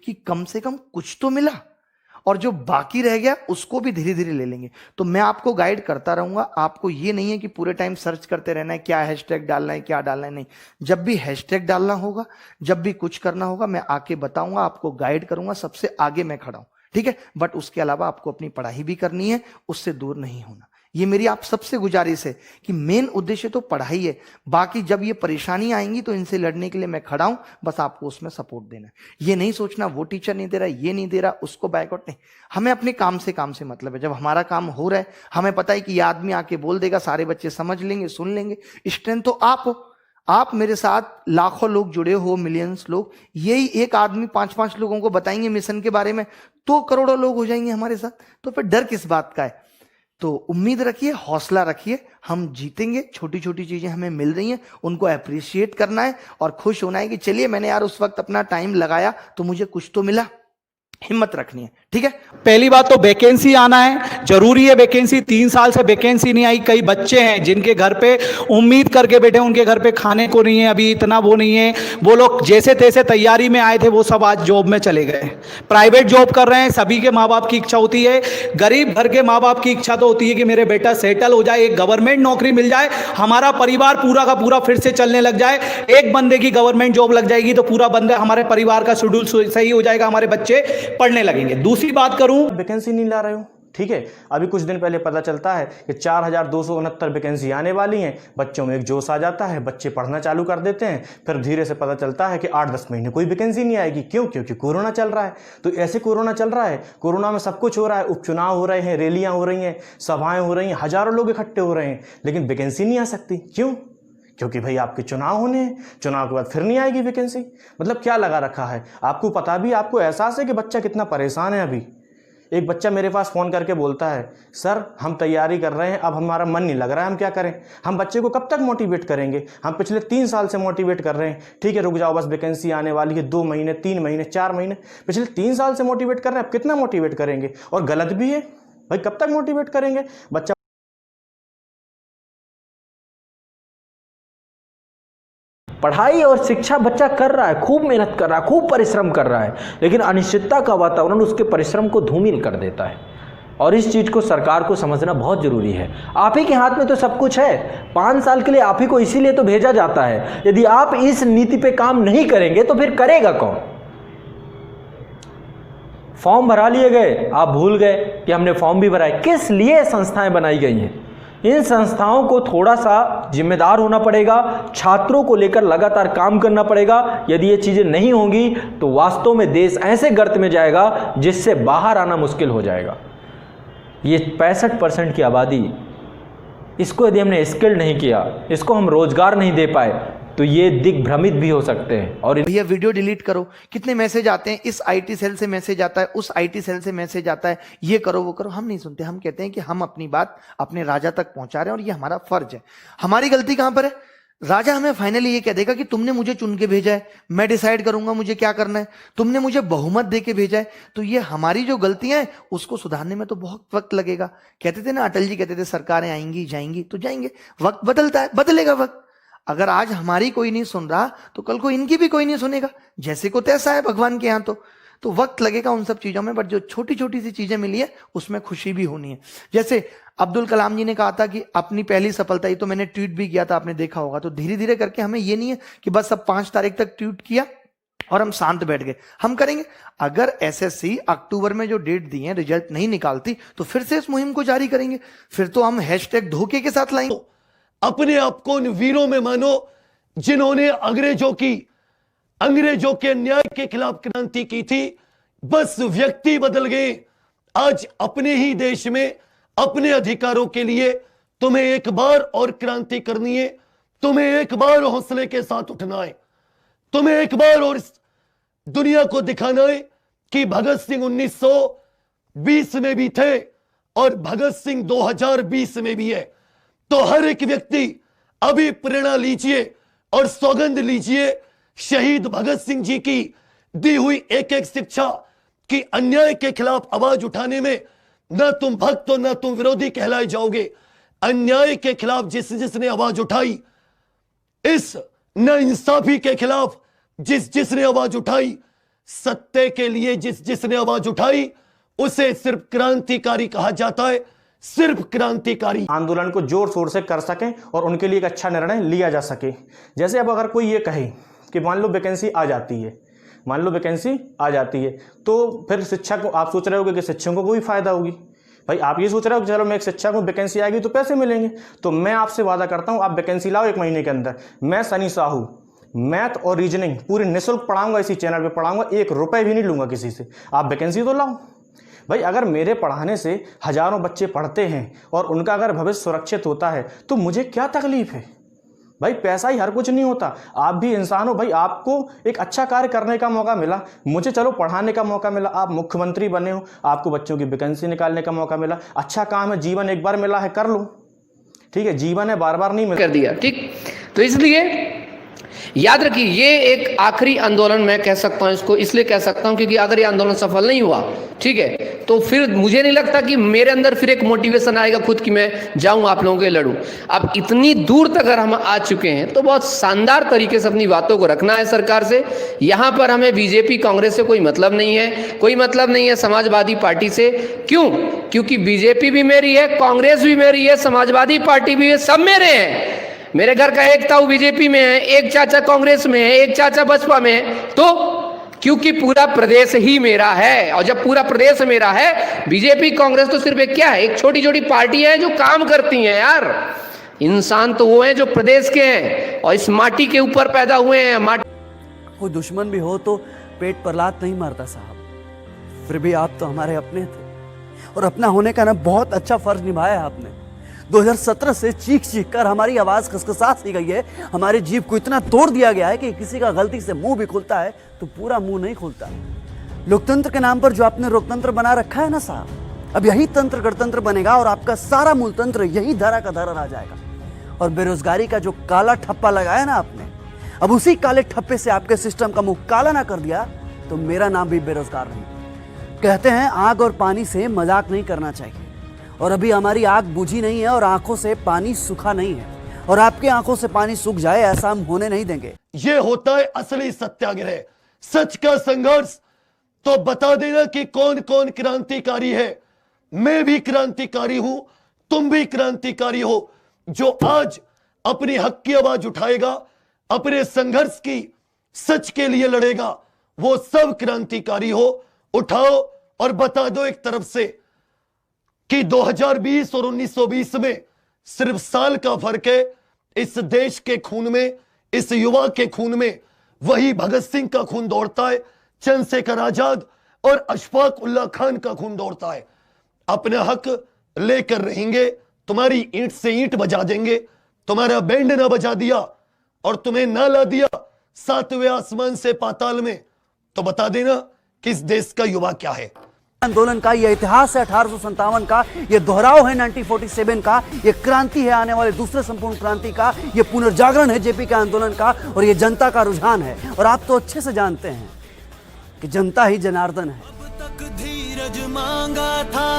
कि कम से कम कुछ तो मिला, और जो बाकी रह गया उसको भी धीरे धीरे ले लेंगे। तो मैं आपको गाइड करता रहूंगा। आपको ये नहीं है कि पूरे टाइम सर्च करते रहना है क्या हैशटैग डालना है, क्या डालना है, नहीं। जब भी हैशटैग डालना होगा, जब भी कुछ करना होगा, मैं आके बताऊंगा, आपको गाइड करूंगा, सबसे आगे मैं खड़ा हूं, ठीक है। बट उसके अलावा आपको अपनी पढ़ाई भी करनी है, उससे दूर नहीं होना। ये मेरी आप सबसे गुजारिश है कि मेन उद्देश्य तो पढ़ाई है, बाकी जब ये परेशानी आएंगी तो इनसे लड़ने के लिए मैं खड़ा हूं, बस आपको उसमें सपोर्ट देना है। ये नहीं सोचना वो टीचर नहीं दे रहा, ये नहीं दे रहा, उसको बैकआउट नहीं। हमें अपने काम से मतलब है। जब हमारा काम हो रहा है, हमें पता है कि ये आदमी आके बोल देगा, सारे बच्चे समझ लेंगे, सुन लेंगे। स्ट्रेंथ तो आप हो, आप मेरे साथ लाखों लोग जुड़े हो, मिलियंस लोग। यही एक आदमी 5-5 लोगों को बताएंगे मिशन के बारे में तो करोड़ों लोग हो जाएंगे हमारे साथ। तो फिर डर किस बात का है? तो उम्मीद रखिए, हौसला रखिए, हम जीतेंगे। छोटी छोटी चीजें हमें मिल रही हैं, उनको अप्रिशिएट करना है और खुश होना है कि चलिए मैंने यार उस वक्त अपना टाइम लगाया तो मुझे कुछ तो मिला। हिम्मत रखनी है, ठीक है। पहली बात तो वैकेंसी आना है, जरूरी है वैकेंसी। 3 साल से वैकेंसी नहीं आई। कई बच्चे हैं जिनके घर पे उम्मीद करके बैठे, उनके घर पे खाने को नहीं है, अभी इतना वो नहीं है। वो लोग जैसे तैसे तैयारी में आए थे, वो सब आज जॉब में चले गए, प्राइवेट जॉब कर रहे हैं। सभी के माँ बाप की इच्छा होती है, गरीब घर के माँ बाप की इच्छा तो होती है कि मेरे बेटा सेटल हो जाए, एक गवर्नमेंट नौकरी मिल जाए, हमारा परिवार पूरा का पूरा फिर से चलने लग जाए। एक बंदे की गवर्नमेंट जॉब लग जाएगी तो पूरा बंदे हमारे परिवार का शेड्यूल सही हो जाएगा, हमारे बच्चे पढ़ने लगेंगे। दूसरी बात करूं, वैकेंसी नहीं ला रहे हो, ठीक है। अभी कुछ दिन पहले पता चलता है कि 4269 वैकेंसी आने वाली हैं। बच्चों में एक जोश आ जाता है, बच्चे पढ़ना चालू कर देते हैं। फिर धीरे से पता चलता है कि 8-10 महीने कोई वैकेंसी नहीं आएगी। क्यों? क्योंकि कोरोना चल रहा है। तो ऐसे कोरोना चल रहा है, कोरोना में सब कुछ हो रहा है, उपचुनाव हो रहे हैं, रैलियां हो रही हैं, सभाएं हो रही हैं, हजारों लोग इकट्ठे हो रहे हैं, लेकिन वैकेंसी नहीं आ सकती। क्यों? क्योंकि भाई आपके चुनाव होने हैं, चुनाव के बाद फिर नहीं आएगी वैकेंसी। मतलब क्या लगा रखा है? आपको पता भी, आपको एहसास है कि बच्चा कितना परेशान है। अभी एक बच्चा मेरे पास फ़ोन करके बोलता है, सर हम तैयारी कर रहे हैं, अब हमारा मन नहीं लग रहा है, हम क्या करें? हम बच्चे को कब तक मोटिवेट करेंगे? हम पिछले 3 साल से मोटिवेट कर रहे हैं। ठीक है रुक जाओ, बस वैकेंसी आने वाली है, 2 महीने 3 महीने 4 महीने, पिछले 3 साल से मोटिवेट कर रहे हैं, अब कितना मोटिवेट करेंगे? और गलत भी है भाई, कब तक मोटिवेट करेंगे? बच्चा पढ़ाई और शिक्षा बच्चा कर रहा है, खूब मेहनत कर रहा है, खूब परिश्रम कर रहा है, लेकिन अनिश्चितता का वातावरण उसके परिश्रम को धूमिल कर देता है। और इस चीज़ को सरकार को समझना बहुत ज़रूरी है। आप ही के हाथ में तो सब कुछ है। 5 साल के लिए आप ही को इसीलिए तो भेजा जाता है। यदि आप इस नीति पे काम नहीं करेंगे तो फिर करेगा कौन? फॉर्म भरा लिए गए, आप भूल गए कि हमने फॉर्म भी भरा है। किस लिए संस्थाएं बनाई गई हैं? इन संस्थाओं को थोड़ा सा जिम्मेदार होना पड़ेगा, छात्रों को लेकर लगातार काम करना पड़ेगा। यदि ये चीज़ें नहीं होंगी तो वास्तव में देश ऐसे गर्त में जाएगा जिससे बाहर आना मुश्किल हो जाएगा। ये 65% की आबादी, इसको यदि हमने स्किल नहीं किया, इसको हम रोजगार नहीं दे पाए, तो ये दिग्भ्रमित भी हो सकते हैं। और भैया वीडियो डिलीट करो, कितने मैसेज आते हैं, इस आईटी सेल से मैसेज आता है, उस आईटी सेल से मैसेज आता है, ये करो वो करो। हम नहीं सुनते। हम कहते हैं कि हम अपनी बात अपने राजा तक पहुंचा रहे हैं और ये हमारा फर्ज है। हमारी गलती कहां पर है? राजा हमें फाइनली ये कह देगा कि तुमने मुझे चुन के भेजा है, मैं डिसाइड करूंगा मुझे क्या करना है, तुमने मुझे बहुमत दे के भेजा है। तो ये हमारी जो गलतियां हैं उसको सुधारने में तो बहुत वक्त लगेगा। कहते थे ना, अटल जी कहते थे सरकारें आएंगी जाएंगी, तो जाएंगे, वक्त बदलता है, बदलेगा वक्त। अगर आज हमारी कोई नहीं सुन रहा तो कल को इनकी भी कोई नहीं सुनेगा। जैसे को तैसा है भगवान के यहाँ। तो वक्त लगेगा उन सब चीजों में, बट जो छोटी छोटी सी चीजें मिली है उसमें खुशी भी होनी है। जैसे अब्दुल कलाम जी ने कहा था कि अपनी पहली सफलता, ये तो मैंने ट्वीट भी किया था, आपने देखा होगा। तो धीरे धीरे करके हमें ये नहीं है कि बस अब 5 तारीख तक ट्वीट किया और हम शांत बैठ गए। हम करेंगे। अगर एसएससी अक्टूबर में जो डेट दी है रिजल्ट नहीं निकालती तो फिर से इस मुहिम को जारी करेंगे। फिर तो हम हैशटैग धोखे के साथ लाएंगे। अपने आप को उन वीरों में मानो जिन्होंने अंग्रेजों के अन्याय के खिलाफ क्रांति की थी। बस व्यक्ति बदल गए। आज अपने ही देश में अपने अधिकारों के लिए तुम्हें एक बार और क्रांति करनी है, तुम्हें एक बार हौसले के साथ उठना है, तुम्हें एक बार और इस दुनिया को दिखाना है कि भगत सिंह 1920 में भी थे और भगत सिंह 2020 में भी है। तो हर एक व्यक्ति अभी प्रेरणा लीजिए और सौगंध लीजिए शहीद भगत सिंह जी की दी हुई एक एक शिक्षा कि अन्याय के खिलाफ आवाज उठाने में न तुम भक्त हो न तुम विरोधी कहलाए जाओगे। अन्याय के खिलाफ जिसने आवाज उठाई, इस नाइंसाफी के खिलाफ जिसने आवाज उठाई, सत्य के लिए जिसने आवाज उठाई उसे सिर्फ क्रांतिकारी कहा जाता है, सिर्फ क्रांतिकारी। आंदोलन को जोर शोर से कर सकें और उनके लिए एक अच्छा निर्णय लिया जा सके। जैसे अब अगर कोई ये कहे कि मान लो वैकेंसी आ जाती है, मान लो वैकेंसी आ जाती है, तो फिर शिक्षा को आप सोच रहे होगे कि शिक्षकों को भी फायदा होगी। भाई आप ये सोच रहे हो कि चलो मैं एक शिक्षक को वैकेंसी आएगी तो पैसे मिलेंगे, तो मैं आपसे वादा करता हूं आप वैकेंसी लाओ 1 महीने के अंदर। मैं सनी साहू मैथ और रीजनिंग पूरी निःशुल्क पढ़ाऊंगा, इसी चैनल पे पढ़ाऊंगा, 1 रुपए भी नहीं लूंगा किसी से। आप वैकेंसी तो लाओ। भाई अगर मेरे पढ़ाने से हजारों बच्चे पढ़ते हैं और उनका अगर भविष्य सुरक्षित होता है तो मुझे क्या तकलीफ है। भाई पैसा ही हर कुछ नहीं होता, आप भी इंसान हो। भाई आपको एक अच्छा कार्य करने का मौका मिला, मुझे चलो पढ़ाने का मौका मिला, आप मुख्यमंत्री बने हो, आपको बच्चों की वैकेंसी निकालने का मौका मिला, अच्छा काम है, जीवन एक बार मिला है, कर लो। ठीक है, जीवन है, बार बार नहीं मिलता। कर दिया, ठीक। तो इसलिए याद रखिए, ये एक आखिरी आंदोलन मैं कह सकता हूं, इसको इसलिए कह सकता हूं क्योंकि अगर ये आंदोलन सफल नहीं हुआ, ठीक है, तो फिर मुझे नहीं लगता कि मेरे अंदर फिर एक मोटिवेशन आएगा खुद कि मैं जाऊं आप लोगों के लड़ूं। अब इतनी दूर तक अगर हम आ चुके हैं तो बहुत शानदार तरीके से अपनी बातों को रखना है सरकार से। यहां पर हमें बीजेपी कांग्रेस से कोई मतलब नहीं है, कोई मतलब नहीं है समाजवादी पार्टी से। क्यों? क्योंकि बीजेपी भी मेरी है, कांग्रेस भी मेरी है, समाजवादी पार्टी भी है, सब मेरे हैं। मेरे घर का एक ताऊ बीजेपी में है, एक चाचा कांग्रेस में है, एक चाचा बसपा में है। तो क्योंकि पूरा प्रदेश ही मेरा है, और जब पूरा प्रदेश मेरा है, बीजेपी कांग्रेस तो सिर्फ एक क्या है, एक छोटी छोटी पार्टी है जो काम करती हैं यार। इंसान तो वो हैं जो प्रदेश के हैं और इस माटी के ऊपर पैदा हुए हैं। कोई दुश्मन भी हो तो पेट पर लात नहीं मारता साहब। फिर भी आप तो हमारे अपने थे और अपना होने का ना बहुत अच्छा फर्ज निभाया आपने। 2017 से चीख चीख कर हमारी आवाज खसखसा सी गई है, हमारे जीभ को इतना तोड़ दिया गया है कि किसी का गलती से मुंह भी खुलता है तो पूरा मुंह नहीं खुलता। लोकतंत्र के नाम पर जो आपने लोकतंत्र बना रखा है ना साहब, अब यही तंत्र गणतंत्र बनेगा और आपका सारा मूल तंत्र यही धरा का धरा रह जाएगा। और बेरोजगारी का जो काला ठप्पा लगाया ना आपने, अब उसी काले ठप्पे से आपके सिस्टम का मुंह काला ना कर दिया तो मेरा नाम भी बेरोजगार नहीं। कहते हैं आग और पानी से मजाक नहीं करना चाहिए, और अभी हमारी आग बुझी नहीं है और आंखों से पानी सूखा नहीं है, और आपकी आंखों से पानी सूख जाए ऐसा हम होने नहीं देंगे। ये होता है असली सत्याग्रह, सच का संघर्ष। तो बता देना कि कौन कौन क्रांतिकारी है। मैं भी क्रांतिकारी हूं, तुम भी क्रांतिकारी हो। जो आज अपनी हक की आवाज उठाएगा, अपने संघर्ष की सच के लिए लड़ेगा, वो सब क्रांतिकारी हो। उठाओ और बता दो एक तरफ से कि 2020 और 1920 में सिर्फ साल का फर्क है। इस देश के खून में, इस युवा के खून में वही भगत सिंह का खून दौड़ता है, चंद्रशेखर आजाद और अशफाक उल्लाह खान का खून दौड़ता है। अपना हक लेकर रहेंगे, तुम्हारी ईंट से ईंट बजा देंगे। तुम्हारा बैंड ना बजा दिया और तुम्हें ना ला दिया 7वें आसमान से पाताल में, तो बता देना कि इस देश का युवा क्या है। आंदोलन का ये इतिहास है 1857 का, ये दोहराव है 1947 का, ये क्रांति है आने वाले दूसरे संपूर्ण क्रांति का, ये पुनर्जागरण है जेपी के आंदोलन का, और ये जनता का रुझान है। और आप तो अच्छे से जानते हैं कि जनता ही जनार्दन है। अब तक धीरज मांगा था।